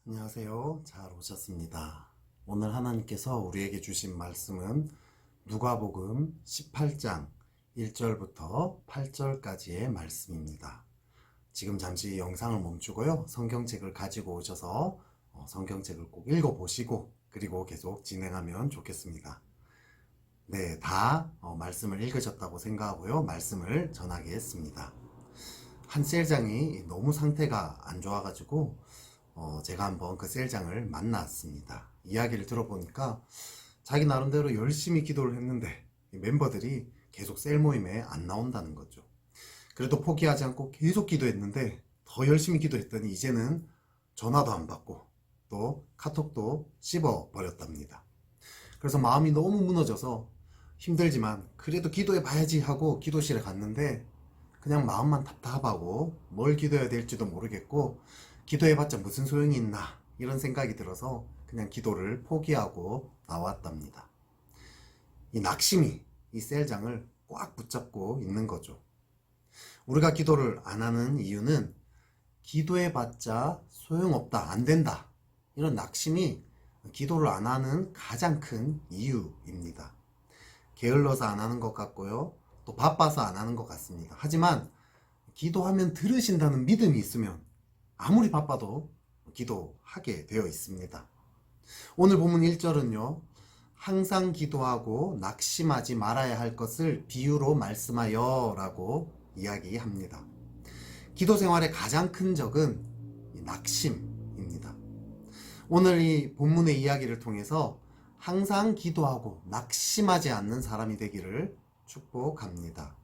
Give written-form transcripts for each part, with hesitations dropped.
안녕하세요. 잘 오셨습니다. 오늘 하나님께서 우리에게 주신 말씀은 누가복음 18장 1절부터 8절까지의 말씀입니다. 지금 잠시 영상을 멈추고요. 성경책을 가지고 오셔서 성경책을 꼭 읽어보시고 그리고 계속 진행하면 좋겠습니다. 네, 다 말씀을 읽으셨다고 생각하고요. 말씀을 전하겠습니다. 한 셀장이 너무 상태가 안 좋아가지고 제가 한번 그 셀장을 만났습니다. 이야기를 들어보니까 자기 나름대로 열심히 기도를 했는데 멤버들이 계속 셀 모임에 안 나온다는 거죠. 그래도 포기하지 않고 계속 기도했는데 더 열심히 기도했더니 이제는 전화도 안 받고 또 카톡도 씹어버렸답니다. 그래서 마음이 너무 무너져서 힘들지만 그래도 기도해 봐야지 하고 기도실에 갔는데 그냥 마음만 답답하고 뭘 기도해야 될지도 모르겠고 기도해봤자 무슨 소용이 있나 이런 생각이 들어서 그냥 기도를 포기하고 나왔답니다. 이 낙심이 이 셀장을 꽉 붙잡고 있는 거죠. 우리가 기도를 안 하는 이유는 기도해봤자 소용없다, 안 된다 이런 낙심이 기도를 안 하는 가장 큰 이유입니다. 게을러서 안 하는 것 같고요, 또 바빠서 안 하는 것 같습니다. 하지만 기도하면 들으신다는 믿음이 있으면 아무리 바빠도 기도하게 되어 있습니다. 오늘 본문 1절은요, 항상 기도하고 낙심하지 말아야 할 것을 비유로 말씀하여 라고 이야기합니다. 기도 생활의 가장 큰 적은 낙심입니다. 오늘 이 본문의 이야기를 통해서 항상 기도하고 낙심하지 않는 사람이 되기를 축복합니다.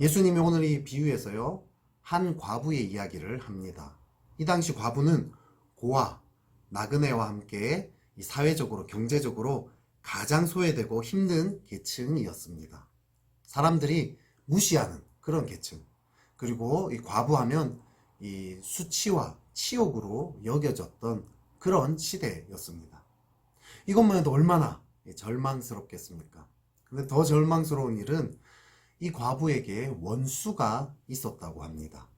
예수님이 오늘 이 비유에서요, 한 과부의 이야기를 합니다. 이 당시 과부는 고아, 나그네와 함께 사회적으로, 경제적으로 가장 소외되고 힘든 계층이었습니다. 사람들이 무시하는 그런 계층. 그리고 이 과부하면 이 수치와 치욕으로 여겨졌던 그런 시대였습니다. 이것만 해도 얼마나 절망스럽겠습니까? 근데 더 절망스러운 일은 이 과부에게 원수가 있었다고 합니다.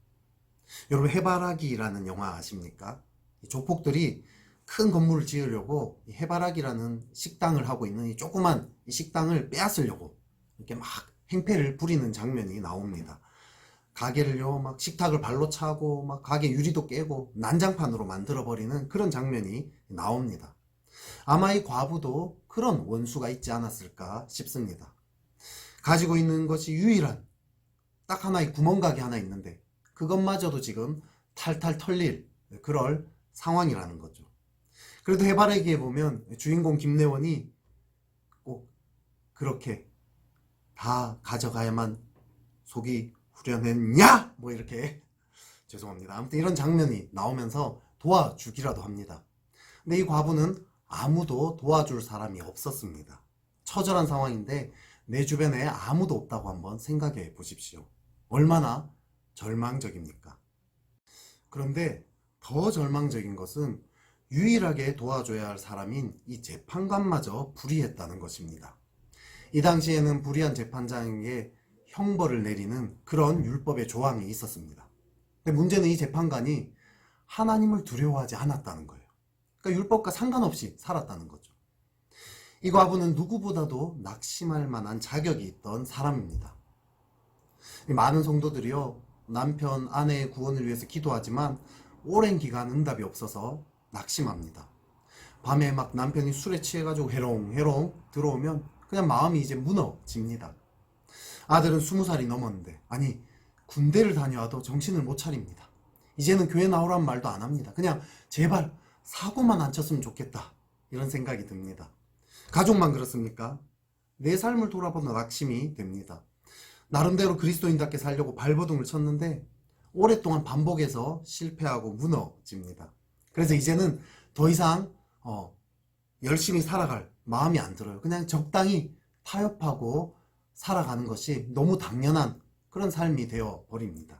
여러분, 해바라기라는 영화 아십니까? 조폭들이 큰 건물을 지으려고 해바라기라는 식당을 하고 있는 이 조그만 이 식당을 빼앗으려고 이렇게 막 행패를 부리는 장면이 나옵니다. 가게를요, 막 식탁을 발로 차고 막 가게 유리도 깨고 난장판으로 만들어버리는 그런 장면이 나옵니다. 아마 이 과부도 그런 원수가 있지 않았을까 싶습니다. 가지고 있는 것이 유일한 딱 하나의 구멍가게 하나 있는데 그것마저도 지금 탈탈 털릴 그럴 상황이라는 거죠. 그래도 해바라기에 보면 주인공 김래원이 꼭 그렇게 다 가져가야만 속이 후련했냐? 뭐 이렇게 죄송합니다. 아무튼 이런 장면이 나오면서 도와주기라도 합니다. 근데 이 과부는 아무도 도와줄 사람이 없었습니다. 처절한 상황인데 내 주변에 아무도 없다고 한번 생각해 보십시오. 얼마나 절망적입니까? 그런데 더 절망적인 것은 유일하게 도와줘야 할 사람인 이 재판관마저 불의했다는 것입니다. 이 당시에는 불의한 재판장에게 형벌을 내리는 그런 율법의 조항이 있었습니다. 근데 문제는 이 재판관이 하나님을 두려워하지 않았다는 거예요. 그러니까 율법과 상관없이 살았다는 거죠. 이 과부는 누구보다도 낙심할 만한 자격이 있던 사람입니다. 많은 성도들이요, 남편, 아내의 구원을 위해서 기도하지만 오랜 기간 응답이 없어서 낙심합니다. 밤에 막 남편이 술에 취해가지고 해롱해롱 들어오면 그냥 마음이 이제 무너집니다. 아들은 20살이 넘었는데, 아니 군대를 다녀와도 정신을 못 차립니다. 이제는 교회 나오란 말도 안 합니다. 그냥 제발 사고만 안 쳤으면 좋겠다 이런 생각이 듭니다. 가족만 그렇습니까? 내 삶을 돌아보는 낙심이 됩니다. 나름대로 그리스도인답게 살려고 발버둥을 쳤는데 오랫동안 반복해서 실패하고 무너집니다. 그래서 이제는 더 이상 열심히 살아갈 마음이 안 들어요. 그냥 적당히 타협하고 살아가는 것이 너무 당연한 그런 삶이 되어버립니다.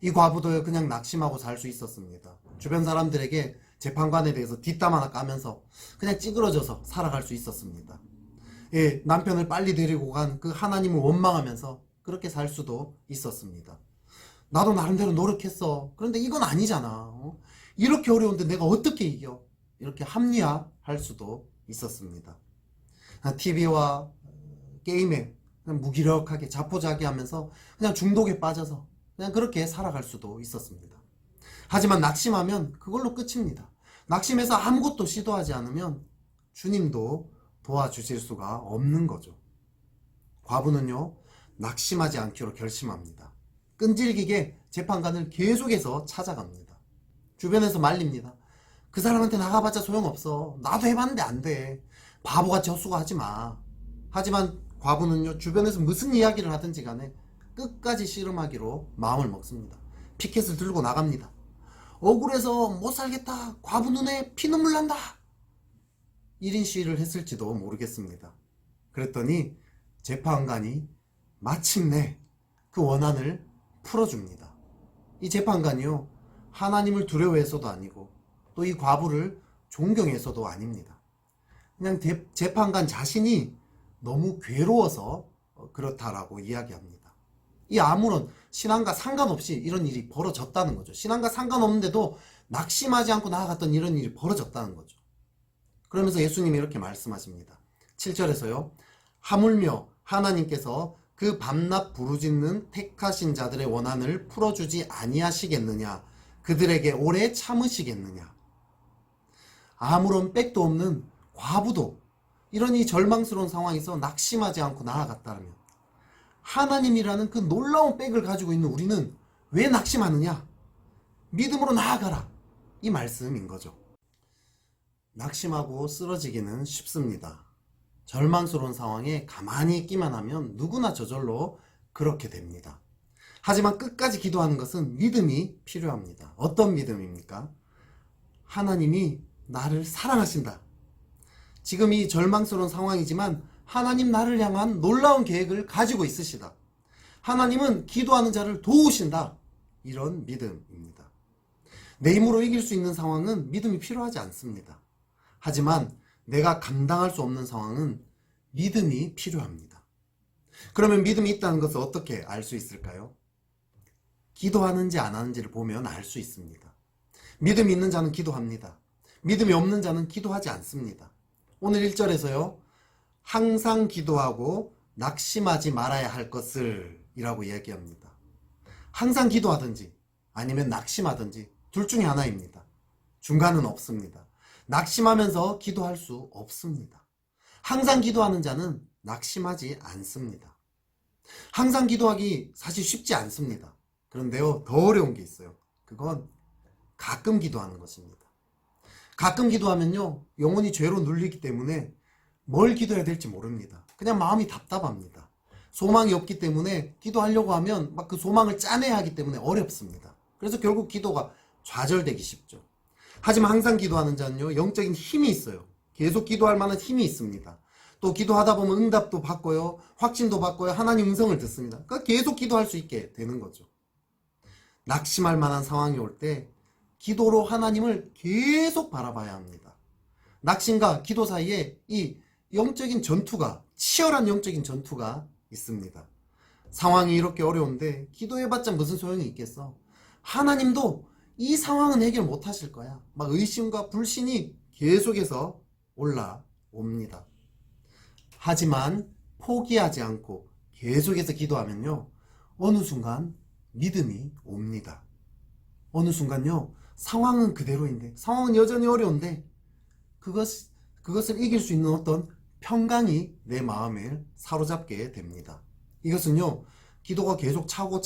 이 과부도 그냥 낙심하고 살 수 있었습니다. 주변 사람들에게 재판관에 대해서 뒷담 하나 까면서 그냥 찌그러져서 살아갈 수 있었습니다. 예, 남편을 빨리 데리고 간 그 하나님을 원망하면서 그렇게 살 수도 있었습니다. 나도 나름대로 노력했어. 그런데 이건 아니잖아. 이렇게 어려운데 내가 어떻게 이겨? 이렇게 합리화할 수도 있었습니다. TV와 게임에 그냥 무기력하게 자포자기하면서 그냥 중독에 빠져서 그냥 그렇게 살아갈 수도 있었습니다. 하지만 낙심하면 그걸로 끝입니다. 낙심해서 아무것도 시도하지 않으면 주님도 도와주실 수가 없는 거죠. 과부는요, 낙심하지 않기로 결심합니다. 끈질기게 재판관을 계속해서 찾아갑니다. 주변에서 말립니다. 그 사람한테 나가봤자 소용없어. 나도 해봤는데 안 돼. 바보같이 헛수고하지 마. 하지만 과부는요, 주변에서 무슨 이야기를 하든지 간에 끝까지 씨름하기로 마음을 먹습니다. 피켓을 들고 나갑니다. 억울해서 못 살겠다. 과부 눈에 피눈물 난다. 1인 시위를 했을지도 모르겠습니다. 그랬더니 재판관이 마침내 그 원한을 풀어줍니다. 이 재판관이요, 하나님을 두려워해서도 아니고 또 이 과부를 존경해서도 아닙니다. 그냥 재판관 자신이 너무 괴로워서 그렇다라고 이야기합니다. 이 아무런 신앙과 상관없이 이런 일이 벌어졌다는 거죠. 신앙과 상관없는데도 낙심하지 않고 나아갔던 이런 일이 벌어졌다는 거죠. 그러면서 예수님이 이렇게 말씀하십니다. 7절에서요. 하물며 하나님께서 그 밤낮 부르짖는 택하신 자들의 원한을 풀어주지 아니하시겠느냐? 그들에게 오래 참으시겠느냐? 아무런 빽도 없는 과부도 이런 이 절망스러운 상황에서 낙심하지 않고 나아갔다면 하나님이라는 그 놀라운 빽을 가지고 있는 우리는 왜 낙심하느냐? 믿음으로 나아가라. 이 말씀인 거죠. 낙심하고 쓰러지기는 쉽습니다. 절망스러운 상황에 가만히 있기만 하면 누구나 저절로 그렇게 됩니다. 하지만 끝까지 기도하는 것은 믿음이 필요합니다. 어떤 믿음입니까? 하나님이 나를 사랑하신다. 지금 이 절망스러운 상황이지만 하나님 나를 향한 놀라운 계획을 가지고 있으시다. 하나님은 기도하는 자를 도우신다. 이런 믿음입니다. 내 힘으로 이길 수 있는 상황은 믿음이 필요하지 않습니다. 하지만 내가 감당할 수 없는 상황은 믿음이 필요합니다. 그러면 믿음이 있다는 것을 어떻게 알 수 있을까요? 기도하는지 안 하는지를 보면 알 수 있습니다. 믿음이 있는 자는 기도합니다. 믿음이 없는 자는 기도하지 않습니다. 오늘 1절에서요. 항상 기도하고 낙심하지 말아야 할 것을 이라고 이야기합니다. 항상 기도하든지 아니면 낙심하든지 둘 중에 하나입니다. 중간은 없습니다. 낙심하면서 기도할 수 없습니다. 항상 기도하는 자는 낙심하지 않습니다. 항상 기도하기 사실 쉽지 않습니다. 그런데요, 더 어려운 게 있어요. 그건 가끔 기도하는 것입니다. 가끔 기도하면요, 영혼이 죄로 눌리기 때문에 뭘 기도해야 될지 모릅니다. 그냥 마음이 답답합니다. 소망이 없기 때문에 기도하려고 하면 막 그 소망을 짜내야 하기 때문에 어렵습니다. 그래서 결국 기도가 좌절되기 쉽죠. 하지만 항상 기도하는 자는요, 영적인 힘이 있어요. 계속 기도할 만한 힘이 있습니다. 또 기도하다 보면 응답도 받고요, 확신도 받고요, 하나님 음성을 듣습니다. 그러니까 계속 기도할 수 있게 되는 거죠. 낙심할 만한 상황이 올 때 기도로 하나님을 계속 바라봐야 합니다. 낙심과 기도 사이에 이 영적인 전투가, 치열한 영적인 전투가 있습니다. 상황이 이렇게 어려운데 기도해봤자 무슨 소용이 있겠어? 하나님도 이 상황은 해결 못 하실 거야. 막 의심과 불신이 계속해서 올라옵니다. 하지만 포기하지 않고 계속해서 기도하면요, 어느 순간 믿음이 옵니다. 어느 순간요, 상황은 그대로인데, 상황은 여전히 어려운데 그것을 이길 수 있는 어떤 평강이 내 마음을 사로잡게 됩니다. 이것은요, 기도가 계속 차고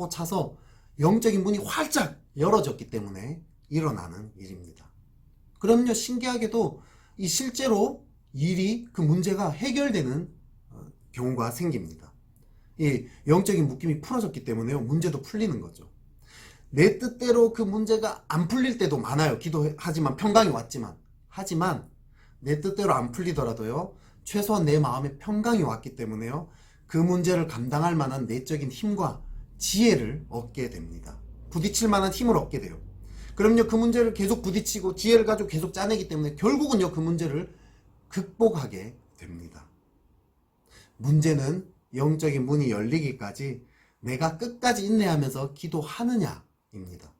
차서 영적인 문이 활짝 열어졌기 때문에 일어나는 일입니다. 그럼요, 신기하게도 이 실제로 일이, 그 문제가 해결되는 경우가 생깁니다. 이 영적인 묶임이 풀어졌기 때문에요, 문제도 풀리는 거죠. 내 뜻대로 그 문제가 안 풀릴 때도 많아요. 기도하지만 평강이 왔지만. 하지만 내 뜻대로 안 풀리더라도요, 최소한 내 마음에 평강이 왔기 때문에요, 그 문제를 감당할 만한 내적인 힘과 지혜를 얻게 됩니다. 부딪힐 만한 힘을 얻게 돼요. 그럼요, 그 문제를 계속 부딪히고 지혜를 가지고 계속 짜내기 때문에 결국은요, 그 문제를 극복하게 됩니다. 문제는 영적인 문이 열리기까지 내가 끝까지 인내하면서 기도하느냐입니다.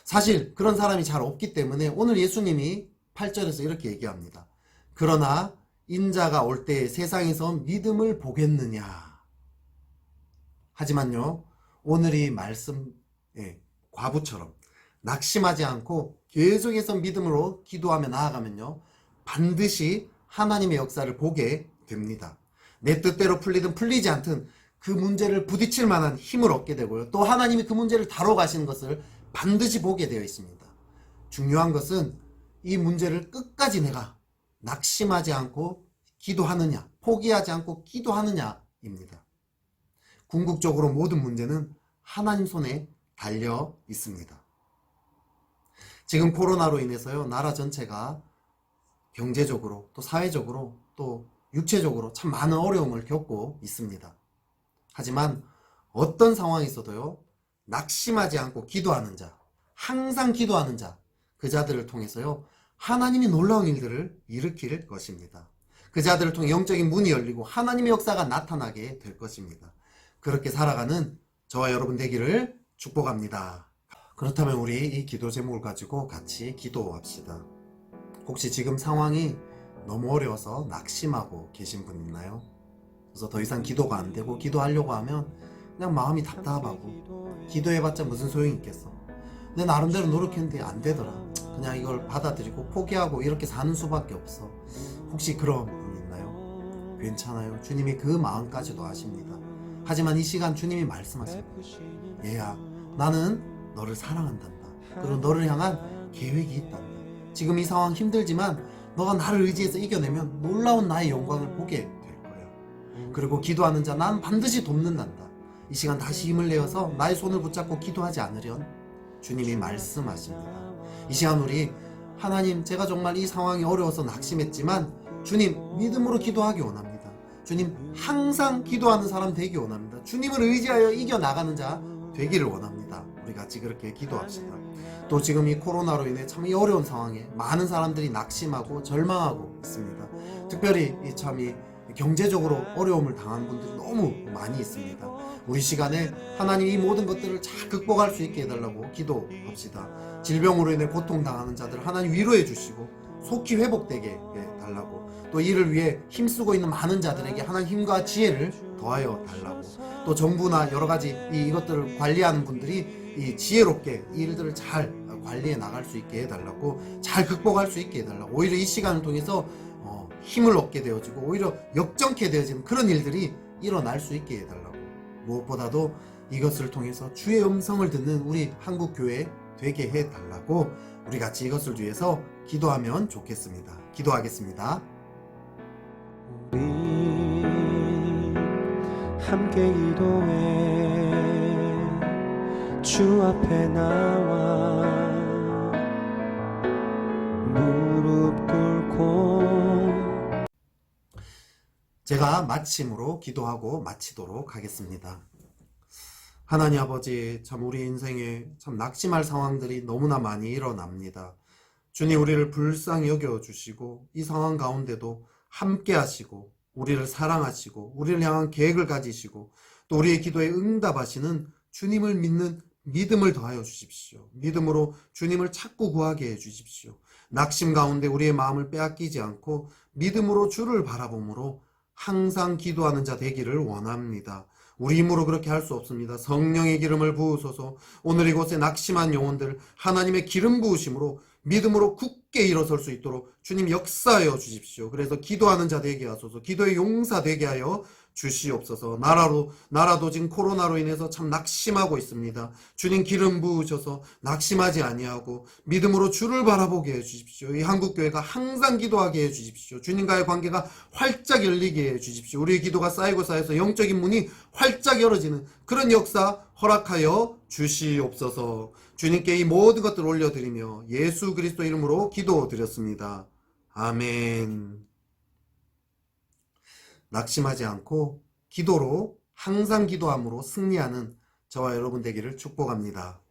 사실 그런 사람이 잘 없기 때문에 오늘 예수님이 8절에서 이렇게 얘기합니다. 그러나 인자가 올 때 세상에서 믿음을 보겠느냐. 하지만요, 오늘 이 말씀, 과부처럼 낙심하지 않고 계속해서 믿음으로 기도하며 나아가면요, 반드시 하나님의 역사를 보게 됩니다. 내 뜻대로 풀리든 풀리지 않든 그 문제를 부딪힐 만한 힘을 얻게 되고요, 또 하나님이 그 문제를 다뤄 가시는 것을 반드시 보게 되어 있습니다. 중요한 것은 이 문제를 끝까지 내가 낙심하지 않고 기도하느냐, 포기하지 않고 기도하느냐입니다. 궁극적으로 모든 문제는 하나님 손에 달려 있습니다. 지금 코로나로 인해서요, 나라 전체가 경제적으로 또 사회적으로 또 육체적으로 참 많은 어려움을 겪고 있습니다. 하지만 어떤 상황이 있어도요, 낙심하지 않고 기도하는 자, 항상 기도하는 자, 그 자들을 통해서요, 하나님이 놀라운 일들을 일으킬 것입니다. 그 자들을 통해 영적인 문이 열리고 하나님의 역사가 나타나게 될 것입니다. 그렇게 살아가는 저와 여러분 되기를 축복합니다. 그렇다면 우리 이 기도 제목을 가지고 같이 기도합시다. 혹시 지금 상황이 너무 어려워서 낙심하고 계신 분 있나요? 그래서 더 이상 기도가 안 되고 기도하려고 하면 그냥 마음이 답답하고 기도해봤자 무슨 소용이 있겠어. 내 나름대로 노력했는데 안 되더라. 그냥 이걸 받아들이고 포기하고 이렇게 사는 수밖에 없어. 혹시 그런 분 있나요? 괜찮아요. 주님이 그 마음까지도 아십니다. 하지만 이 시간 주님이 말씀하십니다. 얘야, 나는 너를 사랑한단다. 그리고 너를 향한 계획이 있단다. 지금 이 상황 힘들지만 너가 나를 의지해서 이겨내면 놀라운 나의 영광을 보게 될 거야. 그리고 기도하는 자 난 반드시 돕는단다. 이 시간 다시 힘을 내어서 나의 손을 붙잡고 기도하지 않으련 주님이 말씀하십니다. 이 시간 우리 하나님, 제가 정말 이 상황이 어려워서 낙심했지만 주님 믿음으로 기도하기 원합니다. 주님 항상 기도하는 사람 되기 원합니다. 주님을 의지하여 이겨나가는 자 되기를 원합니다. 우리 같이 그렇게 기도합시다. 또 지금 이 코로나로 인해 참 이 어려운 상황에 많은 사람들이 낙심하고 절망하고 있습니다. 특별히 이 경제적으로 어려움을 당한 분들이 너무 많이 있습니다. 우리 시간에 하나님 이 모든 것들을 잘 극복할 수 있게 해달라고 기도합시다. 질병으로 인해 고통당하는 자들을 하나님 위로해 주시고 속히 회복되게 해달라고, 또 이를 위해 힘쓰고 있는 많은 자들에게 하나님 힘과 지혜를 더하여 달라고, 또 정부나 여러 가지 이것들을 관리하는 분들이 이 지혜롭게 이 일들을 잘 관리해 나갈 수 있게 해달라고, 잘 극복할 수 있게 해달라고, 오히려 이 시간을 통해서 힘을 얻게 되어지고 오히려 역정케 되어지는 그런 일들이 일어날 수 있게 해달라고, 무엇보다도 이것을 통해서 주의 음성을 듣는 우리 한국교회 되게 해달라고 우리 같이 이것을 위해서 기도하면 좋겠습니다. 기도하겠습니다. 우리 함께 기도해 주 앞에 나와 무릎 꿇고. 제가 마침으로 기도하고 마치도록 하겠습니다. 하나님 아버지, 참 우리 인생에 참 낙심할 상황들이 너무나 많이 일어납니다. 주님, 우리를 불쌍히 여겨주시고 이 상황 가운데도 함께 하시고 우리를 사랑하시고 우리를 향한 계획을 가지시고 또 우리의 기도에 응답하시는 주님을 믿는 믿음을 더하여 주십시오. 믿음으로 주님을 찾고 구하게 해 주십시오. 낙심 가운데 우리의 마음을 빼앗기지 않고 믿음으로 주를 바라봄으로 항상 기도하는 자 되기를 원합니다. 우리 힘으로 그렇게 할 수 없습니다. 성령의 기름을 부으소서. 오늘 이곳에 낙심한 영혼들 하나님의 기름 부으심으로 믿음으로 굳게 일어설 수 있도록 주님 역사하여 주십시오. 그래서 기도하는 자 되게 하소서. 기도의 용사 되게 하여 주시옵소서. 나라도 지금 코로나로 인해서 참 낙심하고 있습니다. 주님 기름 부으셔서 낙심하지 아니하고 믿음으로 주를 바라보게 해 주십시오. 이 한국교회가 항상 기도하게 해 주십시오. 주님과의 관계가 활짝 열리게 해 주십시오. 우리의 기도가 쌓이고 쌓여서 영적인 문이 활짝 열어지는 그런 역사 허락하여 주시옵소서. 주님께 이 모든 것들을 올려드리며 예수 그리스도 이름으로 기도드렸습니다. 아멘. 낙심하지 않고 기도로 항상 기도함으로 승리하는 저와 여러분 되기를 축복합니다.